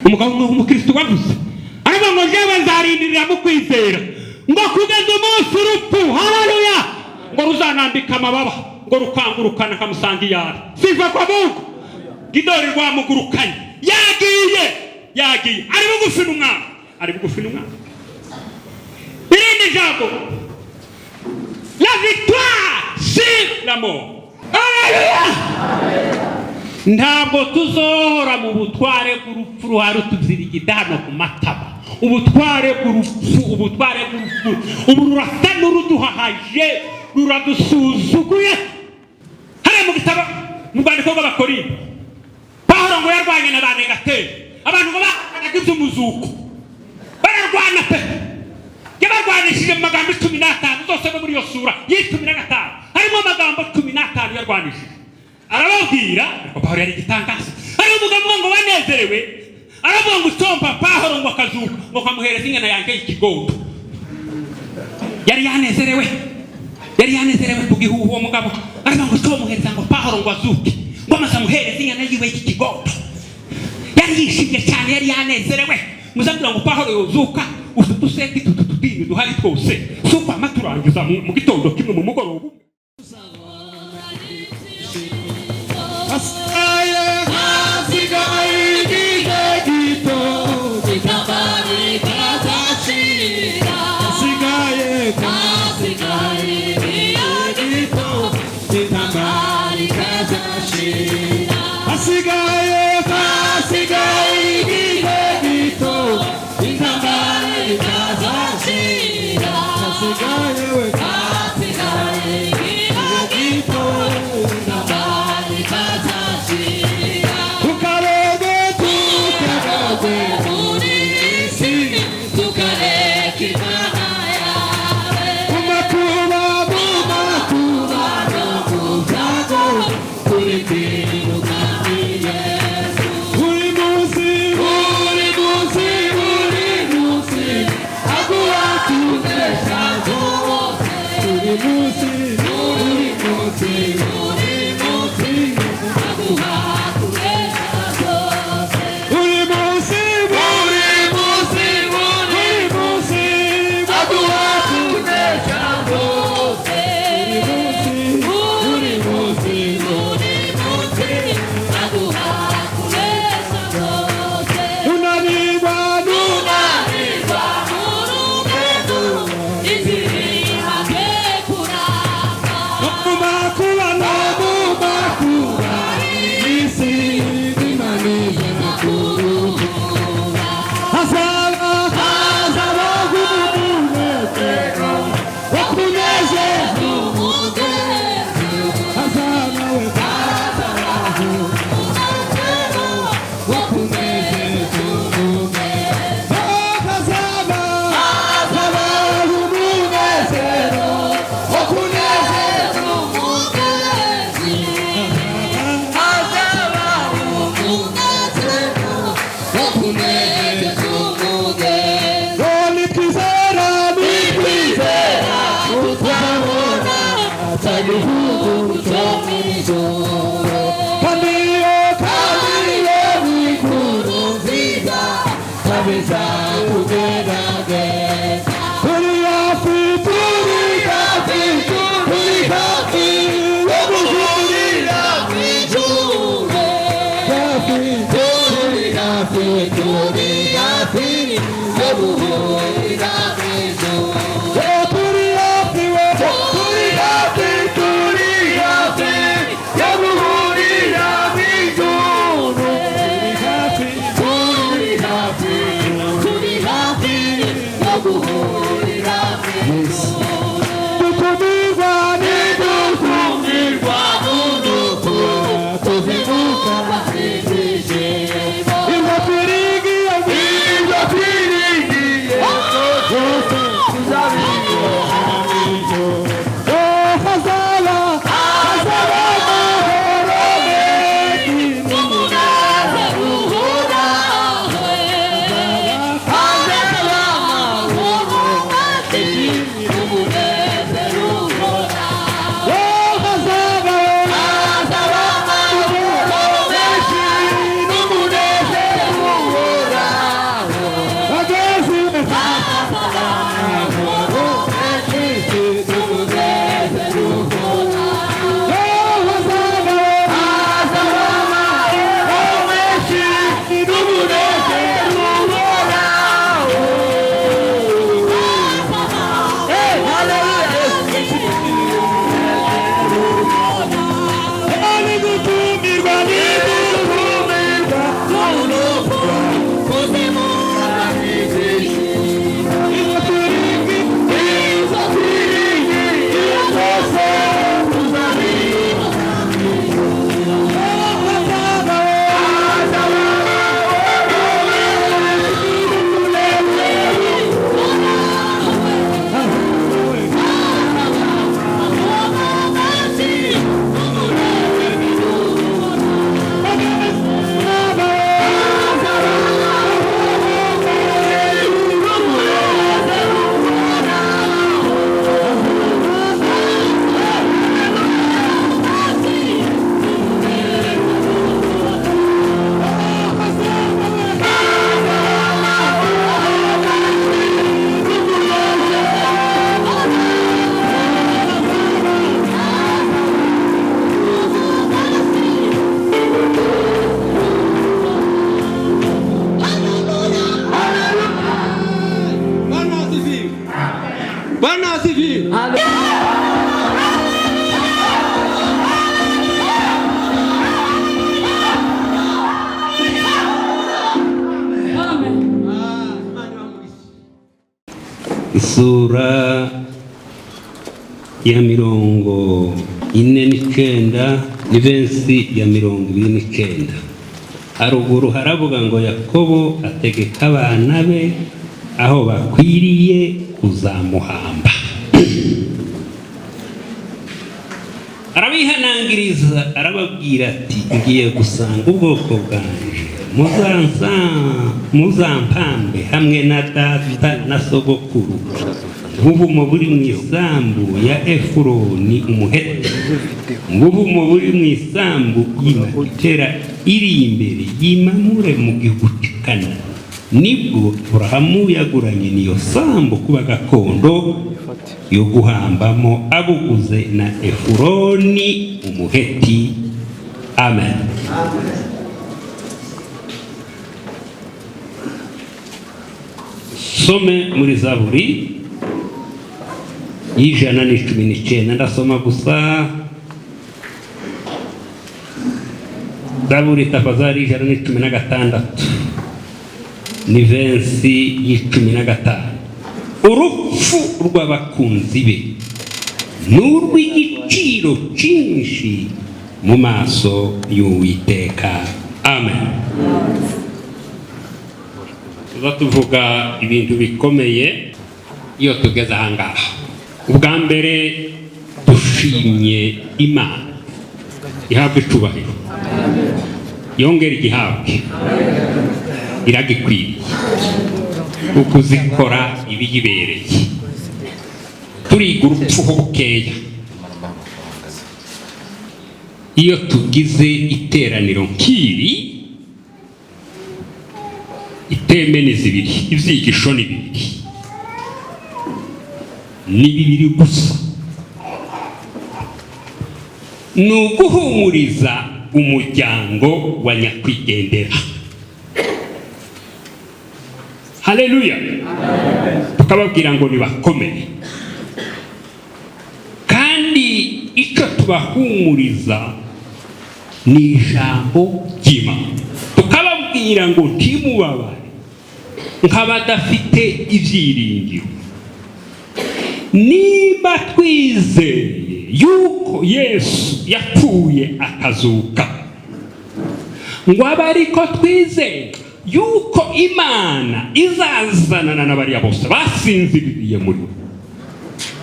umugabo w'umukristo wavuze ariko ngo jewe nzarindirira mu kwizera ngo kugeza umunsi urupfu haleluya ngo ruzanambika amababa ngo rukangurukana kamusanga iyari sifa kwa Mungu Gidori rwamugurukanye yagiye ari bugufi n'umwana irindi jambo la victoire sur la mort haleluya ntabwo tuzohora mu butware bw'urupfu ruhari tuzirigidano ku mataba ubutware bw'urupfu ubu rurasa n'uruduhahaje ruradusuzuguye hariya mu gitabo mu rwandiko rw'Abakorinto Pawulo ngo yarwanye na banegateri abantu ngo bakanagize umuzuko bararwana pe yabarwanishije mu magambo 15 zose muri iyo sura y'15 harimo amagambo 15 yarwanishije arababwira ko Pawulo yari gitangaza ari umugabo ngo banezerewe aravuga ngo utomba Pawulo ngo akazuka ngo kamuhereza ingana yanjye ikigondo yari yanezerewe kugihuha uwo mugabo aravuga ngo tomuhereza ngo Pawulo ngo azuke ngo amasamuhereza ingana yiwe ikigondo yari yishimye cyane yari yanezerewe muzambira ngo Pawulo yozuka utuseti tutudini duhari twose suko amaturangiza mu gitondo kimwe mu mugoroba isura ya 49 n'ivensi ya 29. Haruguru haravuga ngo Yakobo ategeka abana be aho bakwiriye kuzamuhamba. Arabihanangiriza, arababwira ati ngiye gusanga ubwoko bwanje, muzampambe hamwe na data na sogokuru, ubuvumo buri mu isambu ya Efuroni umuheti, ubuvumo buri mu isambu y'Imatera iri imbere y'Imamure mu gihugu cy'Ikana. Nibwo Aburahamu yaguranye n'iyo sambu kuba gakondo yo guhambamo abuguze na Efuroni umuheti. Amen. Some muri Zaburi y'119. Ndasoma gusa Zaburi tafadhali 116 n'ivensi y'15. Urupfu rw'abakunzi be n'urw'igiciro cyinshi mu maso y'Uwiteka. Amen. Tuvuga ibintu bikomeye iyo tugeze ahangaha. Ubwa mbere dushimye Imana, ihabwe icubahiro, yongera igihabwe, iragikwiriye kuko zikora ibiyibereye. Turiga urupfu ho bukeya iyo tugize iteraniro nk'iri. Iteme ni zibiri, ivyigisho ni bibiri gusa. Ni uguhumuriza umuryango wa nyakwigendera. Haleluya. Tukababwira ngo nibakomere, kandi icyo tubahumuriza ni ijambo ry'Imana. Tukababwira ngo ntimubabare nk'abadafite ibyiringiro. Niba twizeye yuko Yesu yapfuye akazuka, ngo abe ariko twizeye yuko Imana izazanana n'abariya bose basinziriye muri we.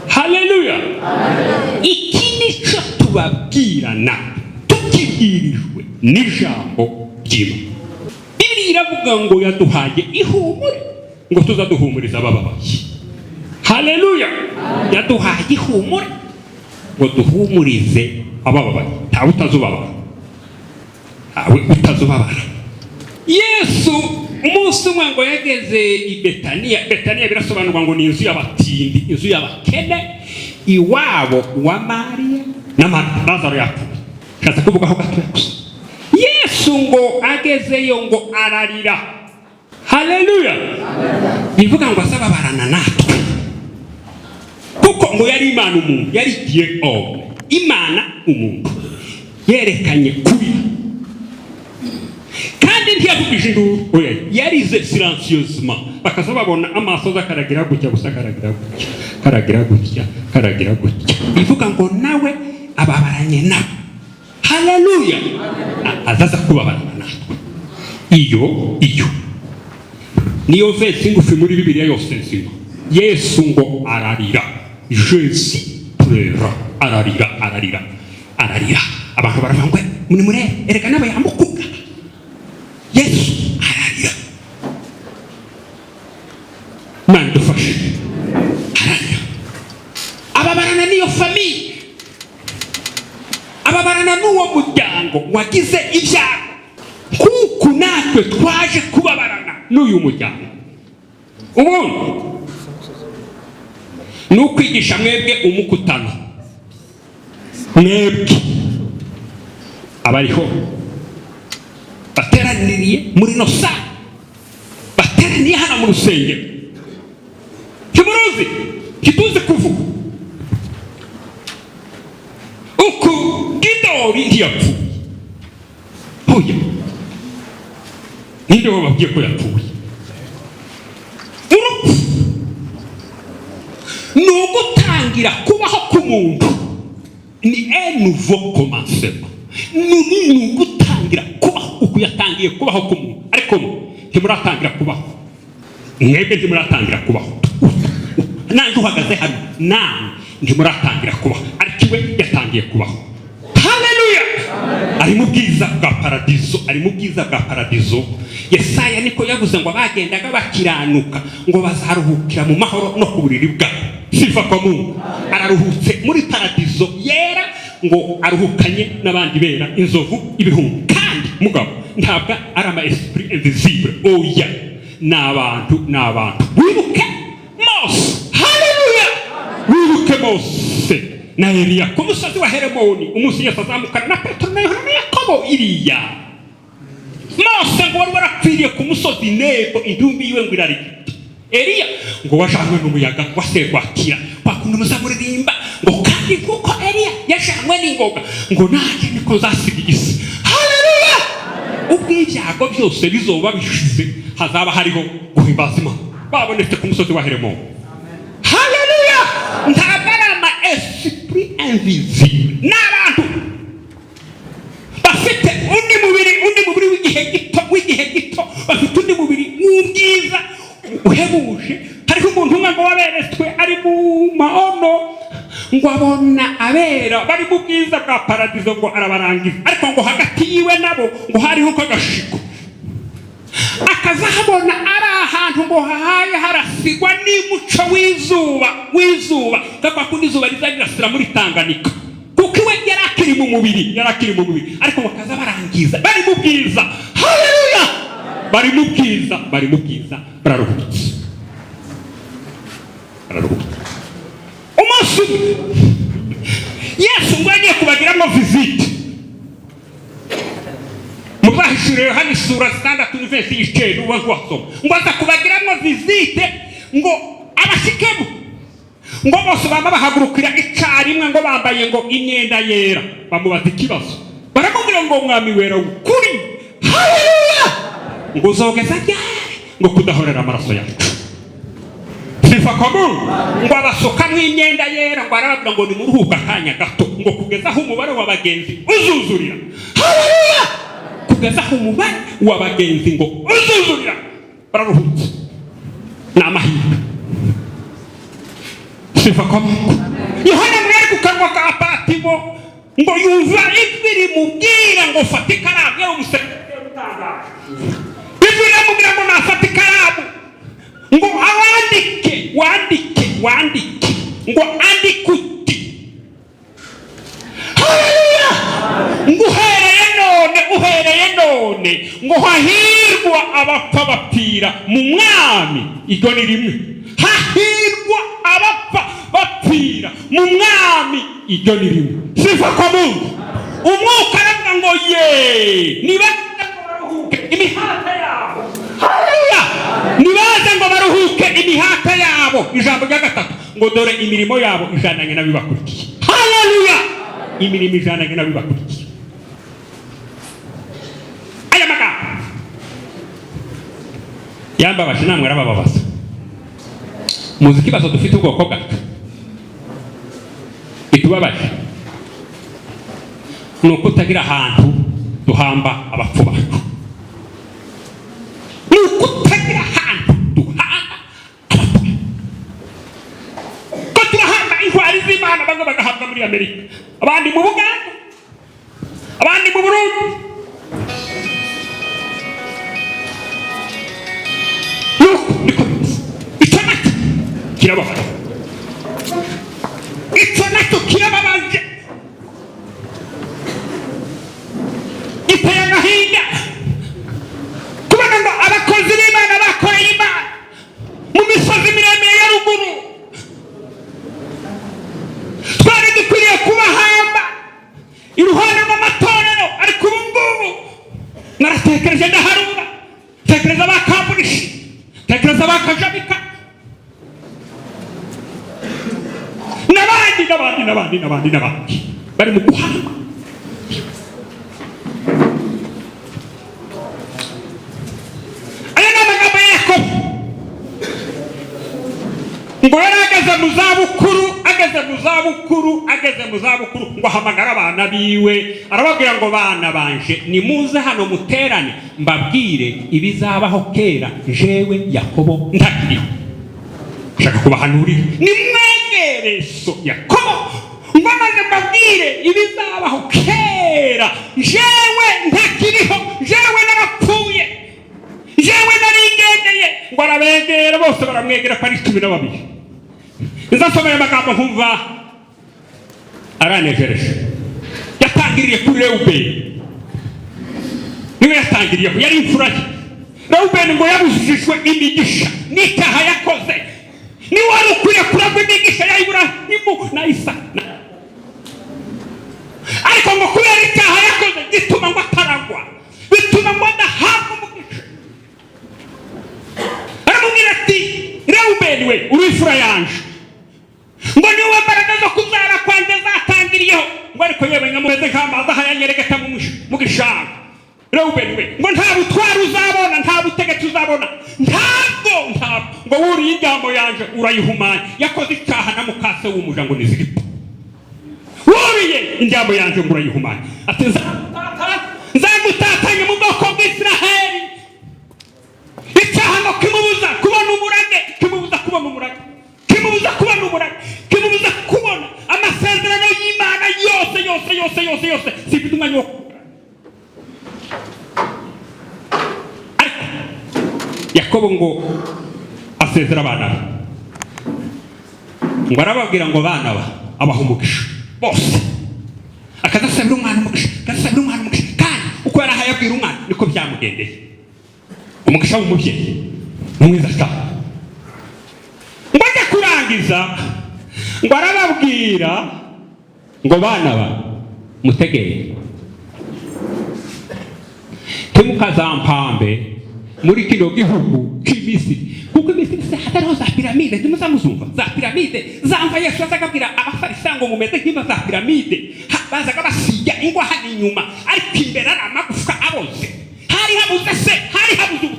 Haleluya. Iki nicyo tubabwirana tukibwirijwe n'ijambo ry'Imana. Bibiliya iravuga ngo yaduhaye ihumure ngo tuzaduhumuriza abababaye. Haleluya. Yaduhaye ihumure ngo duhumurize abababaye. Ntawe utazubabara, ntawe utazubabara. Yesu umunsi umwe ngo yageze i Betaniya. Betaniya birasobanurwa ngo ni inzu y'abatindi, inzu y'abakene, iwabo wa Mariya na Lazaro yapfuye. Kaza kuvugaho gatoya gusa. Yesu ngo agezeyo ngo ararira. Haleluya. Bivuga ngo azababarana natwe, kuko ngo yari Imana umuntu, yari igiye Imana umuntu, yerekanye kuri kandi ntiyavugije induru. Oya, yarize silencieusement. Bakaza babona amaso zakaragira gutya gusa, karagira gutya. Bivuga ngo nawe ababaranye nawe. Haleluya. Azaza kubabarana natwe. Iyo niyo verse ngufi muri Bibiliya yose nzima. Yesu ngo ararira. Jésus pleura. Ararira. Abantu baravuga ngo muri mure ereka nawe yamukuka. Yesu ararira. Mandufashe. Ararira. Ababarana niyo famille, ababarana n'uwo muryango wagize ibyago, kuko natwe twaje kubabarana n'uyu muryango. Ubundi ni ukwigisha mwebwe umukutano, mwebwe abariho bateraniriye muri no saa, bateraniye hano mu rusengero. Kimuruzi kituze kuvuga uku Gidori ntiyapfuye. Oya, ninde wababwiye ko yapfuye? Urupfu ni ugutangira kubaho k'umuntu, ni un nouveau commencement, ni ugutangira kubaho uko yatangiye kubaho k'umuntu. Ariko ntimuratangira kubaho, mwebwe ntimuratangira kubaho, nanjye uhagaze hano nawe ntimuratangira kubaho, ariko iwe yatangiye kubaho. Haleluya! Ari mu bwiza bwa paradizo, ari mu bwiza bwa paradizo. Yesaya niko yavuze ngo abagendaga bakiranuka ngo bazaruhukira mu mahoro no ku buriri bwabo. Sifa kwa Mungu. Araruhutse muri paradizo yera, ngo aruhukanye n'abandi bera inzovu ibihumbi. Kandi mugabo ntabwo ari ama esprit invisible, oya, n'abantu wibuke Mose. Haleluya! Wibuke Mose na Eliya ku musozi wa Heremoni, umunsi Yesu azamukana na Petero na Yohana na Yakobo. Iriya Mose ngo wari warakwiriye ku musozi Nebo, intumbi yiwe ngo irarigita. Eliya ngo wajanywe n'umuyaga wa serwakira, bakunda muzamuririmba ngo kandi kuko Eliya yajanywe n'ingoga ngo nanjye niko nzasiga isi. Haleluya! Ubwo ibyago byose bizoba bishize, hazaba hariho guhimbaza Imana. Babonetse ku musozi wa Heremoni. Haleluya! Ntabwo ari ama esprit invisible, n'abantu bafite undi mubiri w'igihe gito, bafite undi mubiri w'ubwiza uhebuje. Hariho umuntu umwe ngo waberetswe ari mu maono, ngo abona abera bari mu bwiza bwa paradizo, ngo arabarangiza, ariko ngo hagati yiwe nabo ngo hariho k'agashiko. Akazahabona ari ahantu ngo hahaye harasigwa n'umuco w'izuba kakwa kundi izuba rizagirasira muri Tanganyika, kuko iwe yari akiri mu mubiri, ariko bakaza barangiza bari mu bwiza. Haleluya! Bari mu bwiza bararuhutse. Umunsi Yesu ngo agiye kubagiramo visite, mubahishurire Yohana isura 6 verse 9 ubanza wasoma, ngo aza kubagiramo visite, ngo abashikemo, ngo bose baba bahagurukira icyarimwe, ngo bambaye ngo imyenda yera. Bamubaza ikibazo, baramubwira ngo mwami wera ukuri, haleluya, ngo uzogeza ryari ngo kudahorera amaraso yacu. Sifa kwa Mungu. Ngo abasokamwe imyenda yera, ngo arababwira ngo nimuruhuka akanya gato, ngo kugeza aho umubare w'abagenzi uzuzurira. Haleluya! Kugeza aho umubare w'abagenzi ngo uzuzurira, bararuhutse. Ni amahirwe. Sifa kwa Mungu. Yohana mwari ku kanwa ka Patimo, ngo yumva ijwi rimubwira ngo fata ikaramu y'umusekreteri utangaje. Ijwi riramubwira ngo nafata ikaramu, ngo wandike, ngo andikuti. Haleluya! Ngo uhereye none ngo hahirwa abapfa bapfira mu mwami. Iryo ni rimwe. Hahirwa abapfa bapfira mu mwami. Iryo ni rimwe. Sifa kwa Mungu. Umwuka aravuga ngo nibaze ngo baruhuke imihata yabo. Haleluya! Nibaze ngo baruhuke imihata yabo. Ijambo rya gatatu ngo dore imirimo yabo ijananye n'abibakurikiye. Haleluya! Imirimo ijananye n'abibakurikiye. Aya magambo yambabaje, namwe arabababaza. Muzi ikibazo dufite ubwoko bwacu bitubabaje, ni uko utagira ahantu duhamba abapfu bacu. Ni uko utagira ahantu duhamba abapfu bacu. Ko turahamba intwari z'Imana, bamwe bagahabwa muri Amerika, abandi mu Buganda, abandi mu Burundi. Niko bimeze. Icyo nacyo kirababaje. Giteye agahinda kubona ngo abakozi b'Imana bakoreye Imana mu misozi miremire ya ruguru, twari dukwiriye kubahamba iruhande rw'amatorero. Ariko ubu ngubu naratekereje ndaharura, tekereza abakamburishi, tekereza abakajabika n'abandi bari mu guhamba. Aya ni amagambo ya Yakobo, ngo yarahagaze mu ageze mu zabukuru ngo ahamagara abana biwe arababwira ngo bana banje nimuze hano muterane mbabwire ibizabaho kera jewe Yakobo ntakiriho. Shaka kubahanurira nimwegere so Yakobo ngo maze mbabwire ibizabaho kera jewe ntakiriho, jewe narapfuye, jewe narigendeye. Ngo arabegera bose baramwegera ko ari 12. Nzasomera amagambo nkumva aranejereje. Yatangiriye kuri Reubeni, niwe yatangiriyeho, yari imfura ye. Reubeni ngo yabujijwe imigisha n'icyaha yakoze, ni wari ukwiye kuragwa imigisha ya Iburahimu na Isaka, ariko ngo kubera icyaha yakoze gituma ngo ataragwa, bituma ngo adahabwa umugisha. Aramubwira ati Reubeni we uri imfura yanje, ngo niwe mbaraga zo kuzara kwanjye zatangiriyeho. Ngo ariko yewe nkamureze nk'amazi ahayanyeregeka mu gishanga. Reubeni we ngo nta butwari uzabona, nta butegetsi uzabona, ntabwo ngo wuriye injyamo yanje urayihumanya. Yakoze icyaha na mukase w'umuja ngo ni Zilipa, wuriye injyamo yanje ngo urayihumanya. Ati nzagutatanye mu bwoko bw'Isiraheli. Icyaha ngo kimubuza kubona umurage, kimubuza kubona umurage, kimubuza kubona umurage, kimubuza kubona amasezerano y'Imana yose. Sifite umwanya wo Yakobo ngo asezera abana be, ngo arababwira ngo bana ba abaha umugisha bose, akazasabira umwana umugisha, kandi uko yarahaye abwira umwana niko byamugendeye. Umugisha w'umubyeyi ni mwiza cyane. Ngo ajya kurangiza ngo arababwira ngo bana ba mutegeye, ntimukazampambe muri kino gihugu cy'Misiri, kuko Misiri hatariho za piramide. Ntimuzamuzumva za piramide zamva Yesu azagabwira abafarisayo ngo mumeze nk'izo za piramide, bazaga basiga ingwa hano inyuma, ariko imbere ari amagufwa aboze. Hari habuze se, hari habuze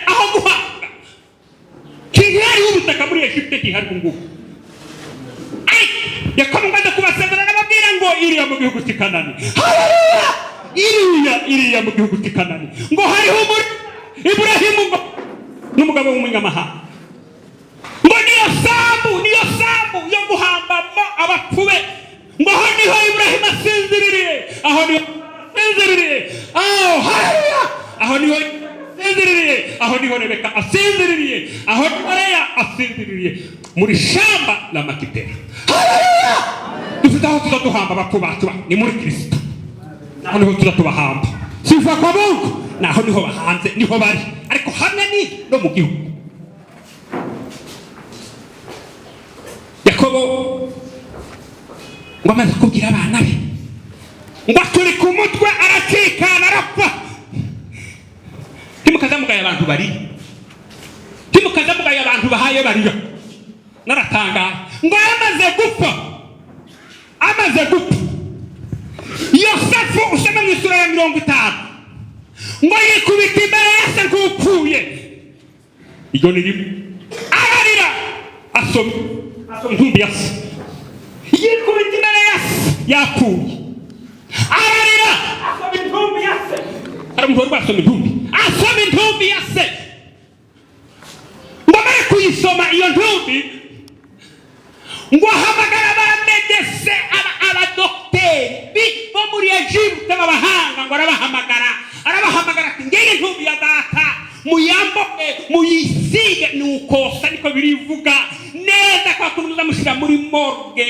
aho guhabwa. Hariho ubutaka muri Egiputa gihari ubu ngubu. Yakobo ngo aza kubasezerana ababwira ngo iriya mu gihugu cy'i Kanani, iriya mu gihugu cy'i Kanani ngo hariho Iburahimu ngo n'umugabo w'umunyamahanga, ngo niyo sambu yo guhambamo abapfu be. Ngo aho niho Iburahimu asinziririye, aho niho Rebeka asinziririye, aho niho Leya asinziririye muri shamba la Makipela. Dufite aho tuzaduhamba abapfu bacu, ni muri Kristo. Naho niho tuzatubahamba, siva kwa Mungu, naho niho bahanze, niho bari, ariko hamwe ni no mu gihugu. Yakobo ngo amaze kubwira abana be ngo turi ku mutwe aracikana arapfa. Timukazamugaye abantu bari, timukazamugaye abantu bahaye barira. Naratangaye ngo amaze gupfa Yosefu usema mu isura ya 50 ngo yikubita imbere ya se nk'upfuye. Iyo ni rimwe ararira asoma ntumbi ya se, yikubita imbere ya se yapfuye, ararira asoma intumbi ya se. Aramuhora asoma intumbi ya se. Ngo amare kuyisoma iyo ntumbi ngo ahamagara abamedese abadokiteri bo muri Egiputa b'abahanga, ngo arabahamagara ati ngenge ntumbi ya data muyamboke muyisige. Nuko niko birivuga neza kwa kuntu muzamushyira muri morgue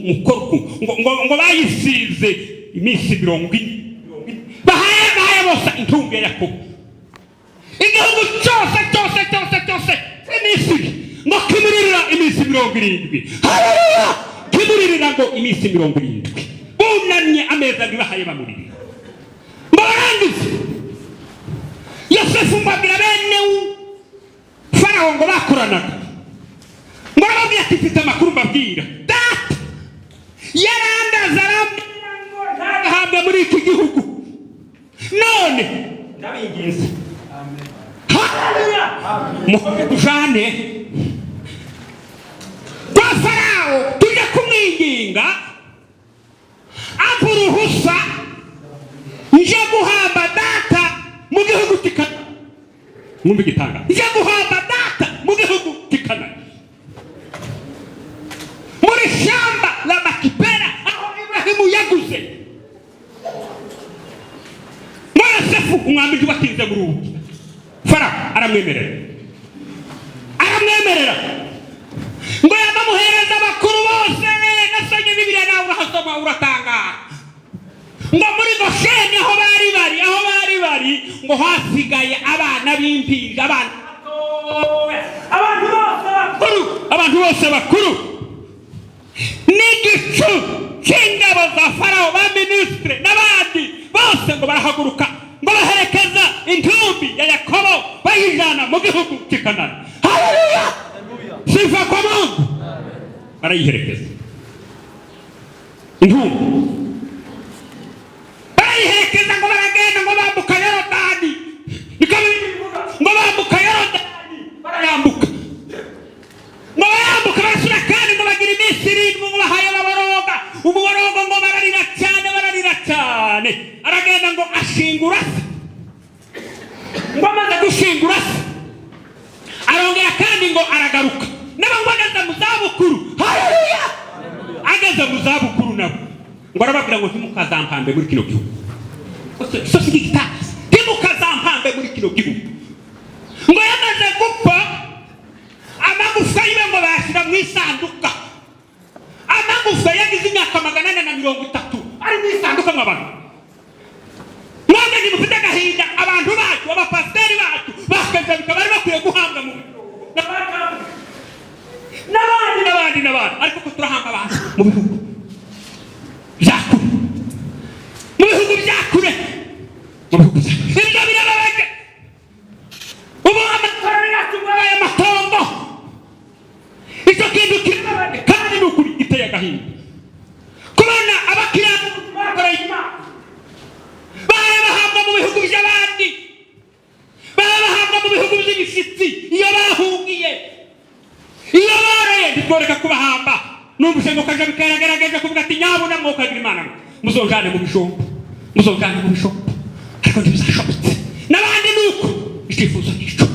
mukorku ngo bayisize iminsi 40 bahaye bose intumbi ya Yakobo. Igihugu cyose Misiri ngo kimuririra iminsi 70. Haleluya! Kimuririra ngo iminsi 70. Bunamye ameza bibahaye bamuririra. Barangize Yosefu mbabwira bene Farawo ngo bakoranaga, ngo arababwira ati mfite amakuru mbabwira. Data yarandaza arambwira ngo ntagahabwe muri iki gihugu, none ndabinginze. Haleluya! Muhore tujane kwa Farawo tujya kumwinginga ampa uruhusa nje guhamba data mu gihugu cy'Ikanani. Mwumva igitanga, nje guhamba data mu gihugu cy'Ikanani, muri shamba la Makipela aho Ibrahimu yaguze. Yosefu umwami watinze muri ubu, Farawo aramwemerera ngo yamuhereza abakuru bose. Nasomye Bibiliya nawe urahasoma uratanga ngo muri Gosheni aho bari bari ngo hasigaye abana b'impinja, abantu bose bakuru n'igicu cy'ingabo za Farawo, ba minisitiri n'abandi bose ngo barahaguruka ngo baherekeza intumbi ya Yakobo bayijana mu gihugu cy'Ikanani. Haleluya, sifa kwa Mungu. Barayiherekeza intumbi, barayiherekeza ngo baragenda ngo bambuka Yorodani, ngo bambuka Yorodani, barayambuka ngo bayambuka barasura kandi ngo bagira iminsi 7 ngo bahaye baboroga umuborogo ngo bararira cyane. Aragenda ngo ashingura se, ngo amaze gushingura se arongera kandi ngo aragaruka nabo ageze mu zabukuru. Haleluya, ageze mu zabukuru nabo ngo arababwira ngo ntimukazampambe muri kino gihugu. So sigitasi ntimukazampambe muri kino gihugu. Ngo yamaze gupfa amagufa yiwe ngo bayashyira mu isanduka. Amagufa yagize imyaka 430 ari mu isanduka mw'abantu. Mwamwe nimufite agahinda abantu bacu, abapasiteri bacu bakaza bikaba bari bakwiye guhambwa mu n'abandi ariko ko turahamba abantu mu bihugu byakure, ibyo birababaje. Ubu amatora yacu mwabaye amatongo, icyo kintu kirababaje kandi ni ukuri giteye agahinda kubona abakiranuka bakoreye Imana bahabwa mu bihugu by'abandi, bahabwa mu bihugu by'ibishyitsi. Iyo bahungiye, iyo boroye ntitworeka kubahamba. Numvise ngo kaje bikaragerageje kuvuga ati nyabuna mwokagira Imana muzojane mu bishombo, ariko ntibizashobotse. N'abandi nuko icyifuzo gico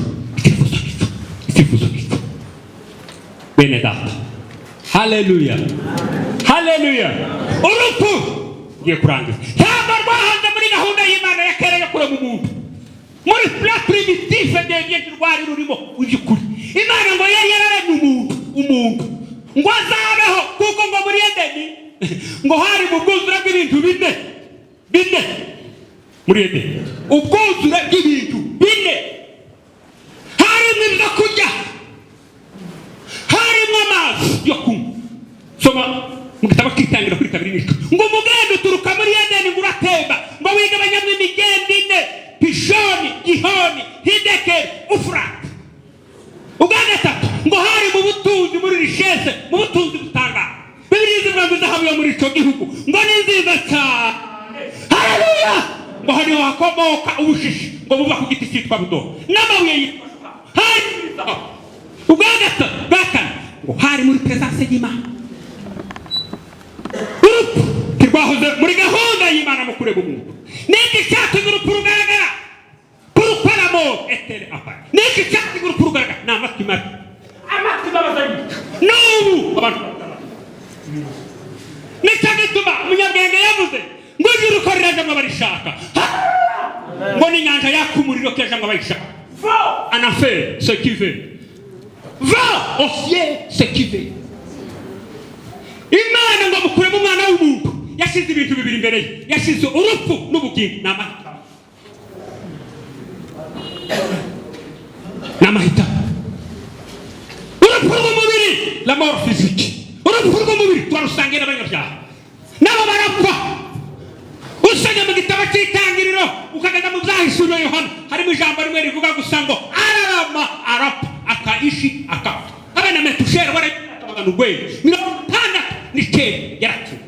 bene data. Haleluya, urupfu ngiye kurangiza ntabwo rwahanze muri gahunda y'Imana ya kera yo kurema umuntu. Muri la primitive de rwari rurimo ujikuri Imana ngo yari yararemye umuntu ngo azabeho, kuko ngo muri Edeni ngo hari mu bwuzure bw'ibintu bine muri Edeni, ubwuzure bw'ibintu bine. Harimo ibyo kurya, harimo amazi yo kunywa. Soma mu gitabo cy'itangira kuri 2 ngo umugende uturuka muri Edeni ngo uratemba ngo wigabanyamo imigende ine: Pishoni, Gihoni, Hidekeli, Ufurate. Uganatatu ngo hari mu butunzi, muri rishese, mu butunzi butangaje. Bibiliya ivuga ngo izahabu yo muri icyo gihugu ngo ni nziza cyane. Haleluya, ngo hariho hakomoka ubushishi ngo buva ku giti cyitwa budo n'amabuye yitwa hari. Uganatatu ngo hari muri presence y'Imana. Urupfu tirwahoze muri gahunda y'Imana mu kureba umuntu. Niki cyatumye urupfu rugaragara? Kuruparamo etere apara. Niki cyatumye urupfu rugaragara? Ni amatima bazanye n'ubu abantu. Nicyo gituma umunyabwenge yavuze ngo ijuru ko rirajamwo abarishaka, ngo n'inyanja yaka umuriro kejamwo abayishaka. Va en enfer ce qui veut, va au ciel ce qui veut. Imana ngo mukuremo umwana w'umuntu yashize ibintu bibiri imbere ye, yashize urupfu n'ubugingo. N'amahitamo. Urupfu rw'umubiri, la mort physique. Urupfu rw'umubiri twarusangiye n'abanyabyaha nabo barapfa. Usanga mu gitabo cy'itangiriro ukagenda mu byahishuriwe Yohana, harimo ijambo rimwe rivuga gusa ngo ararama arapfa akaishi akapfa. Abana metushera abantu rwego 69 yarapfuye.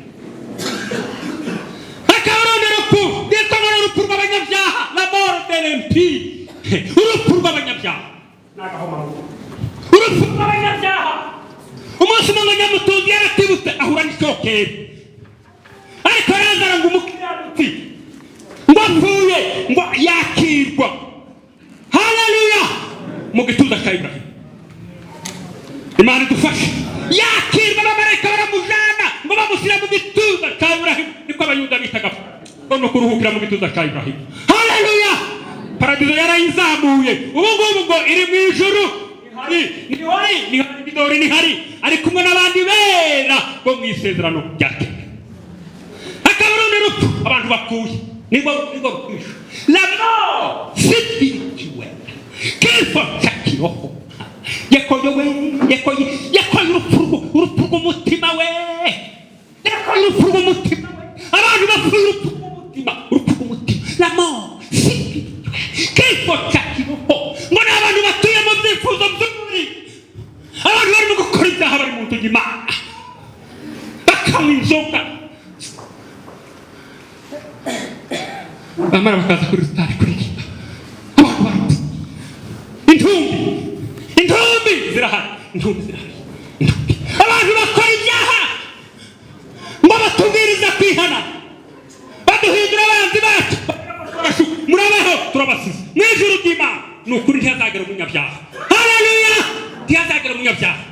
Akabarone urupfu ndetse urupfu rw'abanyabyaha, la mort de l'impie. Urupfu rw'abanyabyaha n'agahoma, urupfu rw'abanyabyaha, umunsi umwe nyamutunzi yaratibutse ahura n'ishokeri, ariko Lazaro ngo umukiranutsi ngo apfuye ngo yakirwa, haleluya, mu gituza cya Ibrahimu. Imana idufashe, yakirwa, abamarayika baramujana ngo bamushyira mu gituza cya Ibrahimu. Niko abayuda bitaga no kuruhukira mu gituza cya Ibrahimu, haleluya. Paradizo yarayizamuye, ubu ngubu ngo iri mu ijuru, ni hari ni hari, ari kumwe n'abandi bera bo mu isezerano rya kera. Hakaba urundi rupfu abantu bapfuye, nibwo rukwisha la mort spirituelle, kifo cya kiroho. Yakoye urupfu rw'umutima we, yakoye urupfu rw'umutima we, abantu bapfuye urupfu rw'umutima, la mort spirituelle, kifo cya kiroho. Ngo ni abantu batuye mu byifuzo by'umubiri, abantu barimo gukora ibyaha, bari mu nzu y'Imana, bakanywa inzoga, bamara bakaza kuri sitari kuririmba, abantu barapfa. Intumbi zirahari, abantu bakora ibyaha ngo batubwiriza kwihana, baduhindura abanzi bacu, murabeho turabasize mu ijuru ry'Imana. Ni ukuri ntihazagera umunyabyaha, haleluya, ntihazagera umunyabyaha.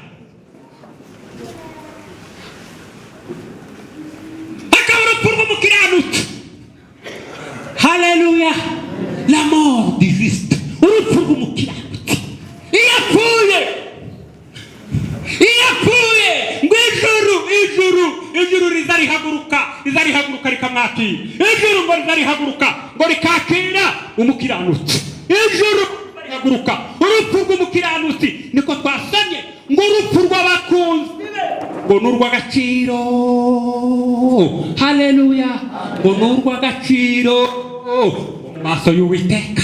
Hakaba urupfu rw'umukiranutsi, haleluya, la mort du juste, urupfu rw'umukiranutsi. Iyo apfuye ngo ijuru rizarihaguruka rikamwakira, ijuru ngo rizarihaguruka ngo rikakira umukiranutsi, ijuru rihaguruka. Urupfu rw'umukiranutsi niko twasanye ngo urupfu rw'abakunzi ngo n'urw'agaciro, haleluya, ngo n'urw'agaciro mu maso y'Uwiteka.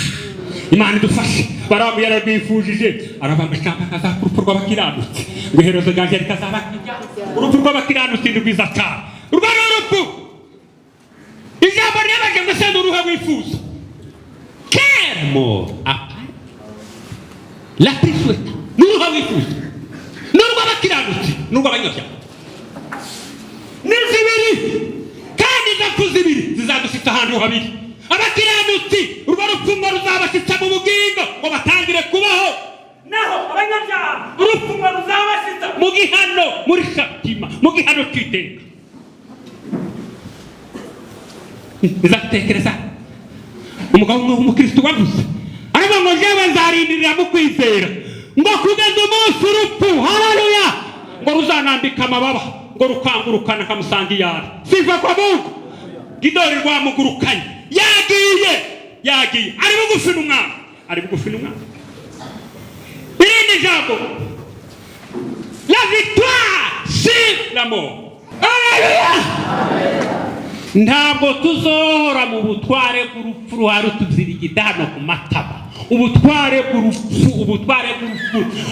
Imana idufashe. Baramu yararwifujije, arabamba cyangwa akaza ku rupfu rw'abakiranutsi, ngo iherezo ryanjye rikazaba urupfu rw'abakiranutsi. Ni rwiza cyane urwo ni urupfu. Ijambo ryabaje ngo se n'uruha wifuza, quelle mort apparaît la plus souhaitable, n'uruha wifuza, n'urw'abakiranutsi n'urw'abanyabyaha. Ni zibiri, kandi izo mpfu zibiri zizadushyitsa ahantu habiri. Abakiranutsi urwo rupfu ngo ruzabashyitsa mu bugingo ngo batangire kubaho, naho abanyabyaha urupfu ngo ruzabashyitsa mu gihano, muri shatima, mu gihano cy'iteka. Bizatekereza umugabo umwe w'umukristo wavuze, aravuga ngo jewe nzarindirira mu kwizera ngo kugeza umunsi urupfu, haleluya, ngo ruzanambika amababa, ngo rukangurukana kamusanga iyari. Siva kwa Mungu, Gidori rwamugurukanye, yagiye ari bugufi n'umwana, irindi jambo, la victoire sur la mort, haleluya. Ntabwo tuzohora mu butware bw'urupfu ruhari utuzirigida hano ku mataba. Ubutware bw'urupfu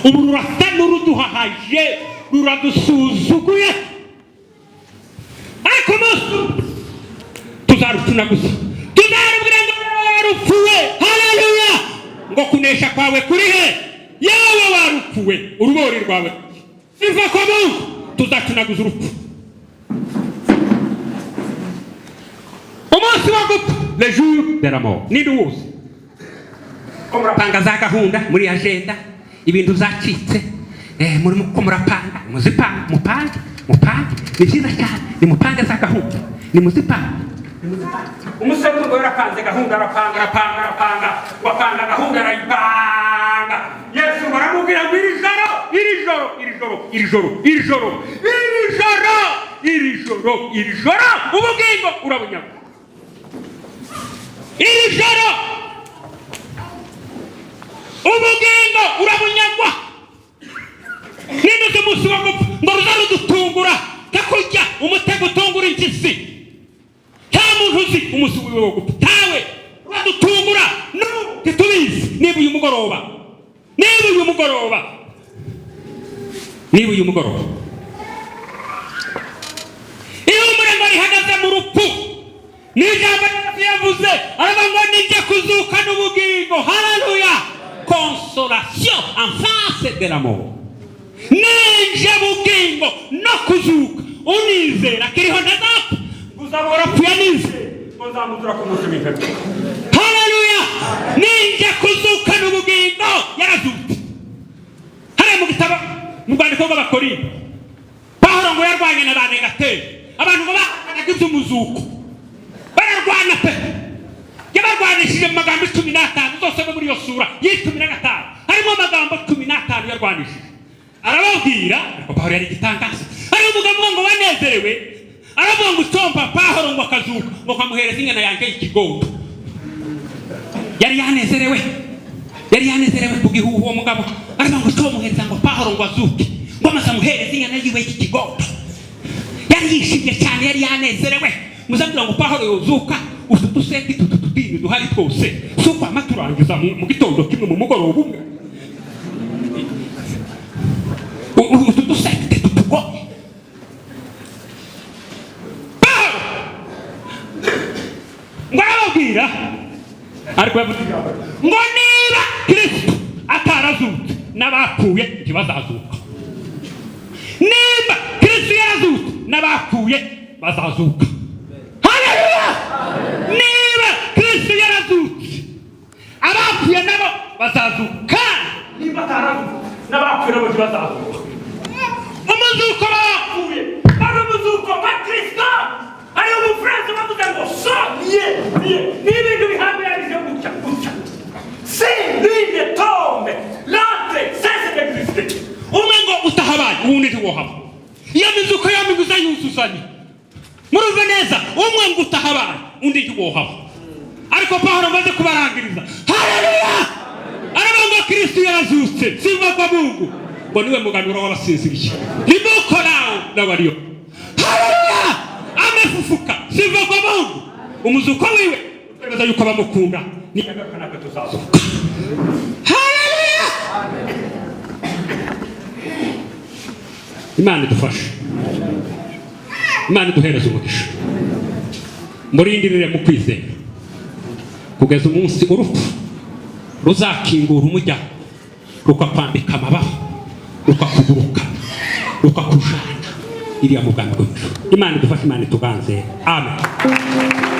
ubu rurasa n'uruduhahaje, ruradusuzuguye, ariko tuzarupfuna gusa, tuzarubwira ngo warupfuwe, haleluya, ngo kunesha kwawe kuri he, yawe warupfuwe, urubori rwawe biva kwa Mungu, tuzacunaguza urupfu. Umunsi wa gupfa, le jour de la mort, ni wose ko murapanga za gahunda muri agenda, ibintu zacitse, muri ko murapanga, mupange, ni byiza cyane, ni mupange za gahunda, ni muzipange. Umusore ngo yarapanze gahunda, arapanga gahunda, arayipanga. Yesu baramubwira ngo iri joro ubugingo urabunyaga. Iri joro ubugingo urabunyagwa. Ninde umunsi wo gupfa ngo ruzarudutungura, takurya umutego utungura impyisi. Nta muntu uzi umunsi wiwe wo gupfa, tawe uradutungura. Ntitubizi. Niba uyu mugoroba iyo umurembo rihagaze mu rupfu, n'ijambo yavuze, aravuga ngo nijye kuzuka n'ubugingo, haleluya, consolation en face de la mort. ninje bugingo no kuzuka unizera kiriho ntazapfa uzabora pfuye nizera uzamuzura ku munsi w'imperuka. Haleluya! Ninje kuzuka n'ubugingo yarazutse. Hariya mu gitabo mu rwandiko rw'Abakorinto Pawulo ngo yarwanye na ba negateri, abantu ngo bahakanaga iby'umuzuko bararwana pe, yabarwanishije mu magambo 15 zose muri iyo sura y'15 harimo amagambo 15 yarwanishije. Arababwira ariko Pawulo yari igitangaza, ari umugabo ngo banezerewe, aravuga ngo utomba Pawulo ngo akazuka ngo kamuhereza ingana yanjye ikigondo. Yari yanezerewe ku gihugu uwo mugabo, aravuga ngo utomuhereza ngo Pawulo ngo azuke ngo amaze amuhereza ingana yiwe ikigondo. Yari yishimye cyane, yari yanezerewe. Muzambira ngo Pawulo yozuka udusenti tutudini duhari twose suko amaturangiza mu gitondo kimwe mu mugoroba umwe udusenti tutugo ngo arababwira ariko ngo niba Kristo atarazutse n'abapfuye ntibazazuka, niba Kristo yarazutse n'abapfuye bazazuka. Haleluya! Niba Kristo yarazutse abapfuye nabo bazazuka, niba atarazutse n'abapfuye nabo bazazuka. Umuzuko w'abapfuye ari umuzuko wa Kristo, ari umufuransa bavuga ngo so n'ibintu bihambiranyije gutya si l'une tombe l'autre cesse d'exister. Umwe ngo utahabaye uwundi ntiwohaba. Iyo mizuko yombi gusa yuzuzanye murumve neza, umwe ngo utahabaye undi ntiwohaba. Ariko Pawulo amaze kubarangiriza, haleluya, aravuga ngo Kristo yarazutse siva kwa Mungu ngo niwe muganuro w'abasinziriye nimukoraho n'abariyo. Haleluya! Amefufuka siva kwa Mungu, umuzuko wiwe utegeza yuko bamukunda niyagaruka natwe tuzazuka. Haleluya! Imana idufashe, Imana iduhereze umugisha, murindirire mu kwizera kugeza umunsi urupfu ruzakingura umuryango rukakwambika amababa rukakuguruka rukakujana iriya mugambi w'ijuru. Imana idufashe, Imana ituganze. Amen.